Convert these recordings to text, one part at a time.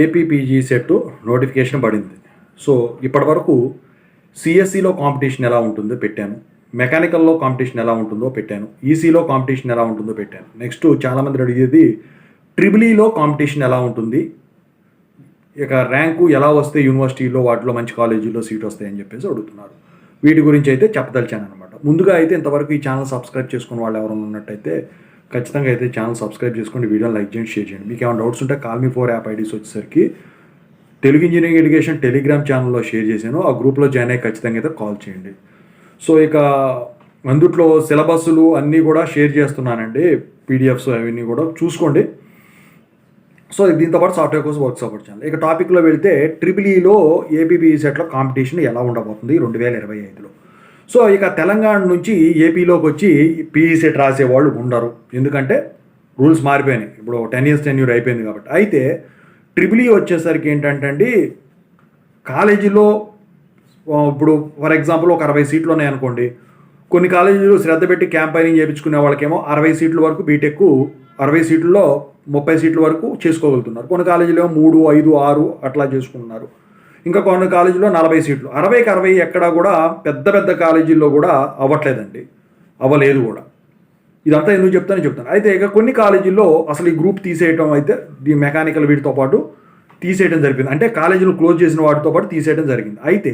AP PG CET notification పడింది. So ఇప్పటివరకు సిఎస్సిలో competition ఎలా ఉంటుందో పెట్టాను, మెకానికల్లో కాంపిటీషన్ ఎలా ఉంటుందో పెట్టాను, ఈసీలో కాంపిటీషన్ ఎలా ఉంటుందో పెట్టాను. నెక్స్ట్ చాలామంది అడిగేది ట్రిపుల్ కాంపిటీషన్ ఎలా ఉంటుంది, ఇక ర్యాంకు ఎలా వస్తే యూనివర్సిటీలో వాటిలో మంచి కాలేజీలో సీట్ వస్తాయని చెప్పేసి అడుగుతున్నారు. వీటి గురించి అయితే చెప్పదలిచాను అనమాట. ముందుగా అయితే ఇంతవరకు ఈ ఛానల్ సబ్స్క్రైబ్ చేసుకున్న వాళ్ళు ఎవరైనా ఉన్నట్టయితే ఖచ్చితంగా అయితే ఛానల్ సబ్స్క్రైబ్ చేసుకోండి, వీడియోని లైక్ చేయండి, షేర్ చేయండి. మీకు ఏమైనా డౌట్స్ ఉంటే కాల్ మీ 4 యాప్ ఐడీస్ వచ్చేసరికి తెలుగు ఇంజనీరింగ్ ఎడ్యుకేషన్ టెలిగ్రామ్ ఛానల్లో షేర్ చేశాను, ఆ గ్రూప్లో జాయిన్ అయ్యి ఖచ్చితంగా అయితే కాల్ చేయండి. సో ఇక అందుట్లో సిలబస్లు అన్నీ కూడా షేర్ చేస్తున్నానండి, పీడిఎఫ్స్ అవన్నీ కూడా చూసుకోండి. సో దీంతోపాటు సాఫ్ట్వేర్ కోసం వర్క్ సపోర్ట్ ఛానల్. ఇక టాపిక్లో వెళితే ట్రిపుల్ ఏపీపీ సెట్లో కాంపిటీషన్ ఎలా ఉండబోతుంది 2025లో. సో ఇక తెలంగాణ నుంచి ఏపీలోకి వచ్చి పీఈ సెట్ రాసేవాళ్ళు ఉండరు, ఎందుకంటే రూల్స్ మారిపోయినాయి. ఇప్పుడు 10 years టెన్యూర్ అయిపోయింది కాబట్టి. అయితే ట్రిపుల్ వచ్చేసరికి ఏంటంటే అండి, కాలేజీలో ఇప్పుడు ఫర్ ఎగ్జాంపుల్ ఒక 60 సీట్లు ఉన్నాయనుకోండి, కొన్ని కాలేజీలు శ్రద్ధ పెట్టి క్యాంపైనింగ్ చేయించుకునే వాళ్ళకేమో 60 సీట్ల వరకు బీటెక్, 60 సీట్లలో 30 సీట్ల వరకు చేసుకోగలుగుతున్నారు. కొన్ని కాలేజీలో 3, 5, 6 అట్లా చేసుకుంటున్నారు. ఇంకా కొన్ని కాలేజీలో 40 సీట్లు, 60కి 60 ఎక్కడా కూడా పెద్ద పెద్ద కాలేజీల్లో కూడా అవ్వట్లేదండి, అవ్వలేదు కూడా. ఇదంతా ఎందుకు చెప్తాను. అయితే ఇక కొన్ని కాలేజీల్లో అసలు ఈ గ్రూప్ తీసేయడం అయితే ఈ మెకానికల్ వీటితో పాటు తీసేయడం జరిగింది. అంటే కాలేజీలు క్లోజ్ చేసిన వాటితో పాటు తీసేయడం జరిగింది. అయితే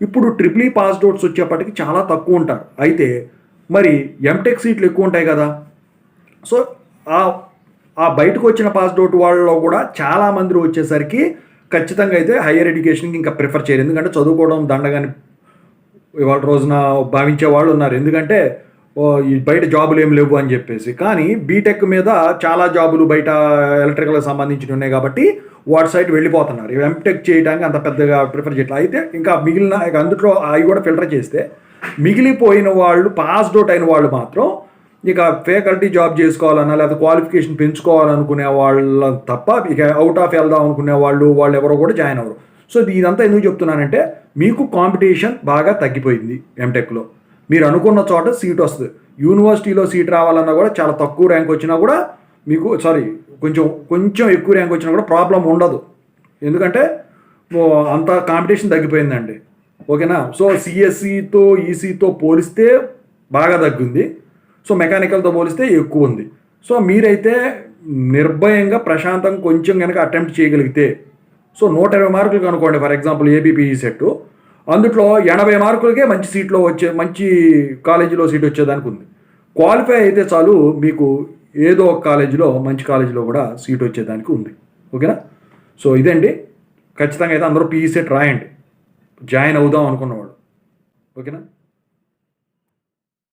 ఇప్పుడు ట్రిపుల్ పాస్డ్ అవుట్స్ వచ్చేప్పటికి చాలా తక్కువ ఉంటారు. అయితే మరి ఎంటెక్ సీట్లు ఎక్కువ ఉంటాయి కదా. సో ఆ బయటకు వచ్చిన పాస్డ్ అవుట్ వాళ్ళలో కూడా చాలామంది వచ్చేసరికి ఖచ్చితంగా అయితే హయ్యర్ ఎడ్యుకేషన్కి ఇంకా ప్రిఫర్ చేయరు, ఎందుకంటే చదువుకోవడం దండగాని ఇవాళ రోజున భావించే వాళ్ళు ఉన్నారు. ఎందుకంటే బయట జాబులు ఏం లేవు అని చెప్పేసి. కానీ బీటెక్ మీద చాలా జాబులు బయట ఎలక్ట్రికల్కి సంబంధించినవి ఉన్నాయి కాబట్టి వాటి సైడ్ వెళ్ళిపోతున్నారు. ఎంటెక్ చేయడానికి అంత పెద్దగా ప్రిఫర్ చేయట్లేదు. అయితే ఇంకా మిగిలిన అందులో అవి కూడా ఫిల్టర్ చేస్తే మిగిలిపోయిన వాళ్ళు, పాస్డ్ అవుట్ అయిన వాళ్ళు మాత్రం ఇక ఫ్యాకల్టీ జాబ్ చేసుకోవాలన్నా లేకపోతే క్వాలిఫికేషన్ పెంచుకోవాలనుకునే వాళ్ళ తప్ప ఇక అవుట్ ఆఫ్ వెళ్దాం అనుకునే వాళ్ళు ఎవరో కూడా జాయిన్ అవ్వరు. సో ఇదంతా ఎందుకు చెప్తున్నానంటే, మీకు కాంపిటీషన్ బాగా తగ్గిపోయింది. ఎంటెక్లో మీరు అనుకున్న చోట సీట్ వస్తుంది. యూనివర్సిటీలో సీట్ రావాలన్నా కూడా చాలా తక్కువ ర్యాంక్ వచ్చినా కూడా మీకు కొంచెం ఎక్కువ ర్యాంక్ వచ్చినా కూడా ప్రాబ్లం ఉండదు, ఎందుకంటే అంత కాంపిటీషన్ తగ్గిపోయిందండి. ఓకేనా. సో సిఎస్సితో ఈసీతో పోలిస్తే బాగా తగ్గింది. సో మెకానికల్తో పోలిస్తే ఎక్కువ ఉంది. సో మీరైతే నిర్భయంగా ప్రశాంతంగా కొంచెం కనుక అటెంప్ట్ చేయగలిగితే, సో 120 మార్కులు కనుకోండి ఫర్ ఎగ్జాంపుల్ ఏబీపీఈ సెట్, అందులో 80 మార్కులకే మంచి సీట్లో మంచి కాలేజీలో సీట్ వచ్చేదానికి ఉంది. క్వాలిఫై అయితే చాలు, మీకు ఏదో ఒక కాలేజీలో మంచి కాలేజీలో కూడా సీట్ వచ్చేదానికి ఉంది. ఓకేనా. సో ఇదండి, ఖచ్చితంగా అయితే అందరూ పీఈ సెట్ రాయండి, జాయిన్ అవుదాం అనుకున్నవాడు. ఓకేనా.